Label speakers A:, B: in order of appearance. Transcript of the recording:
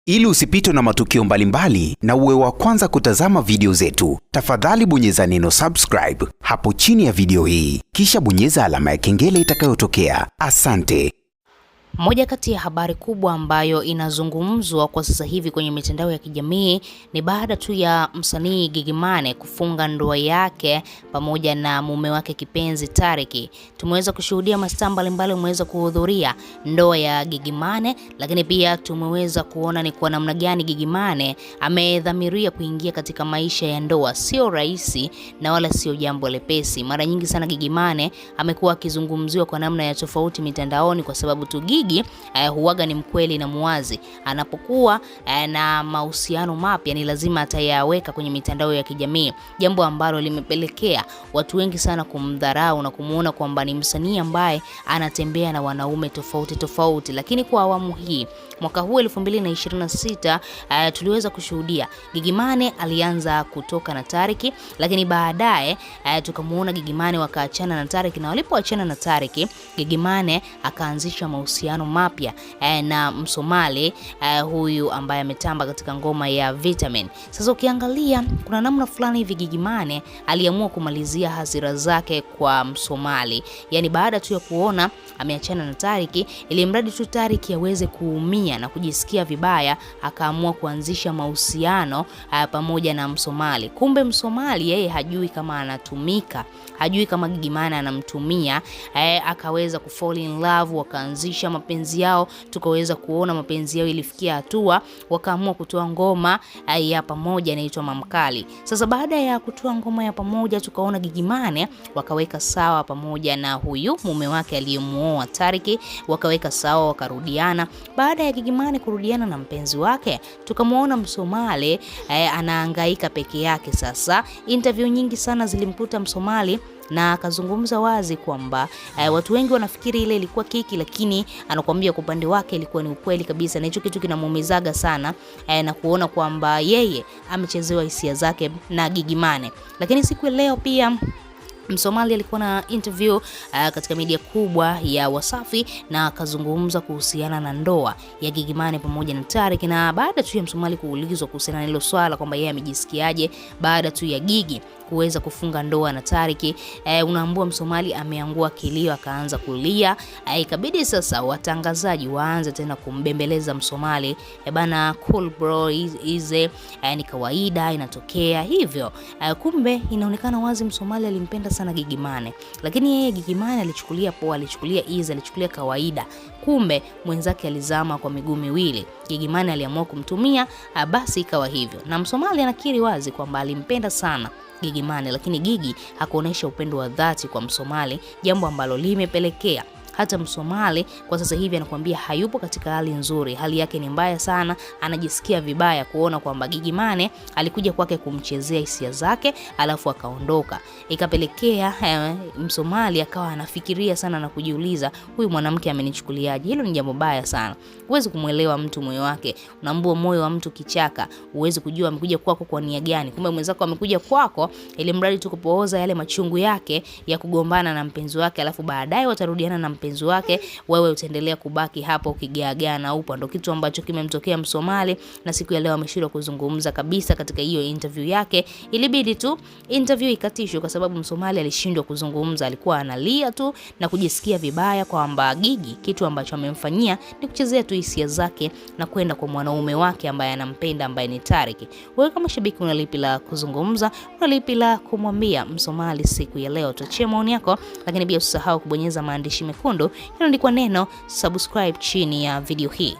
A: Ili usipitwe na matukio mbalimbali na uwe wa kwanza kutazama video zetu, tafadhali bonyeza neno subscribe hapo chini ya video hii, kisha bonyeza alama ya kengele itakayotokea. Asante.
B: Moja kati ya habari kubwa ambayo inazungumzwa kwa sasa hivi kwenye mitandao ya kijamii ni baada tu ya msanii Gigy Money kufunga ndoa yake pamoja na mume wake kipenzi Tariki. Tumeweza kushuhudia mastaa mbalimbali wameweza kuhudhuria ndoa ya Gigy Money, lakini pia tumeweza kuona ni kwa namna gani Gigy Money amedhamiria kuingia katika maisha ya ndoa. Sio rahisi na wala sio jambo lepesi. Mara nyingi sana Gigy Money amekuwa akizungumziwa kwa namna ya tofauti mitandaoni kwa sababu tu Gigy huwaga ni mkweli na muwazi. Anapokuwa na mahusiano mapya ni lazima atayaweka kwenye mitandao ya kijamii, jambo ambalo limepelekea watu wengi sana kumdharau na kumuona kwamba ni msanii ambaye anatembea na wanaume tofauti tofauti. Lakini kwa awamu hii mwaka huu 2026 tuliweza kushuhudia Gigy Money alianza kutoka na Tariki, lakini baadaye tukamuona Gigy Money wakaachana na Tariki, na walipoachana na Tariki Gigy Money akaanzisha mahusiano mapya na Msomali huyu ambaye ametamba katika ngoma ya Vitamin. Sasa ukiangalia kuna namna fulani hivi Gigy Money aliamua kumalizia hasira zake kwa Msomali. Yaani baada tu ya kuona ameachana na Tariki, ili mradi tu Tariki aweze kuumia na kujisikia vibaya, akaamua kuanzisha mahusiano pamoja na Msomali. Kumbe Msomali yeye hajui kama anatumika, hajui kama Gigy Money anamtumia, akaweza kufall in love, wakaanzisha mapenzi yao. Tukaweza kuona mapenzi yao ilifikia hatua wakaamua kutoa ngoma ya pamoja inaitwa Mamkali. Sasa baada ya kutoa ngoma ya pamoja tukaona Gigy Money wakaweka sawa pamoja na huyu mume wake aliyemuoa Tariki, wakaweka sawa, wakarudiana. Baada ya Gigy Money kurudiana na mpenzi wake, tukamuona Msomali anahangaika peke yake. Sasa interview nyingi sana zilimkuta Msomali na akazungumza wazi kwamba watu wengi wanafikiri ile ilikuwa kiki, lakini anakuambia kwa upande wake ilikuwa ni ukweli kabisa, na hicho kitu kinamuumizaga sana na kuona kwamba yeye amechezewa hisia zake na Gigy Money. Lakini siku leo pia Msomali alikuwa na interview katika media kubwa ya Wasafi na akazungumza kuhusiana na ndoa ya Gigy Money pamoja na Tariki. Na baada tu ya Msomali kuulizwa kuhusiana na hilo swala kwamba yeye amejisikiaje baada tu ya Gigy kuweza kufunga ndoa na Tariki, unaambua Msomali ameangua kilio, akaanza kulia. Ikabidi sasa watangazaji waanze tena kumbembeleza Msomali, bana cool bro, ize ni kawaida inatokea hivyo. Kumbe inaonekana wazi Msomali alimpenda sana Gigy Money, lakini yeye Gigy Money alichukulia poa, alichukulia easy, alichukulia kawaida. Kumbe mwenzake alizama kwa miguu miwili. Gigy Money aliamua kumtumia, basi ikawa hivyo. Na Msomali anakiri wazi kwamba alimpenda sana Gigy Money, lakini Gigy hakuonesha upendo wa dhati kwa Msomali, jambo ambalo limepelekea hata Msomali kwa sasa hivi anakuambia hayupo katika hali nzuri, hali yake ni mbaya sana, anajisikia vibaya kuona kwamba Gigy Money alikuja kwake kumchezea hisia zake alafu akaondoka. Ikapelekea Msomali akawa anafikiria sana na kujiuliza, huyu mwanamke amenichukuliaje? Hilo ni jambo baya sana. Huwezi kumuelewa mtu moyo wake, unaambua moyo wa mtu kichaka, huwezi kujua amekuja kwako kwa nia gani. Kumbe mwenzako amekuja kwako ili mradi tu kupooza yale machungu yake ya kugombana na mpenzi wake, alafu baadaye watarudiana na mpenzi wake, wewe utaendelea kubaki hapo ukigaagaa na upo. Ndio kitu ambacho kimemtokea Msomali, na siku ya leo ameshindwa kuzungumza kabisa katika hiyo interview yake. Ilibidi tu interview ikatishwe kwa sababu Msomali alishindwa kuzungumza, alikuwa analia tu na kujisikia vibaya kwamba Gigy kitu ambacho amemfanyia ni kuchezea tu hisia zake na kwenda kwa mwanaume wake ambaye anampenda, ambaye ni Tariki. Wewe kama shabiki una lipi la kuzungumza? Una lipi la kumwambia Msomali siku ya leo? Tuachie maoni yako, lakini pia usisahau kubonyeza maandishi mekundu yanayoandikwa neno subscribe chini ya video hii.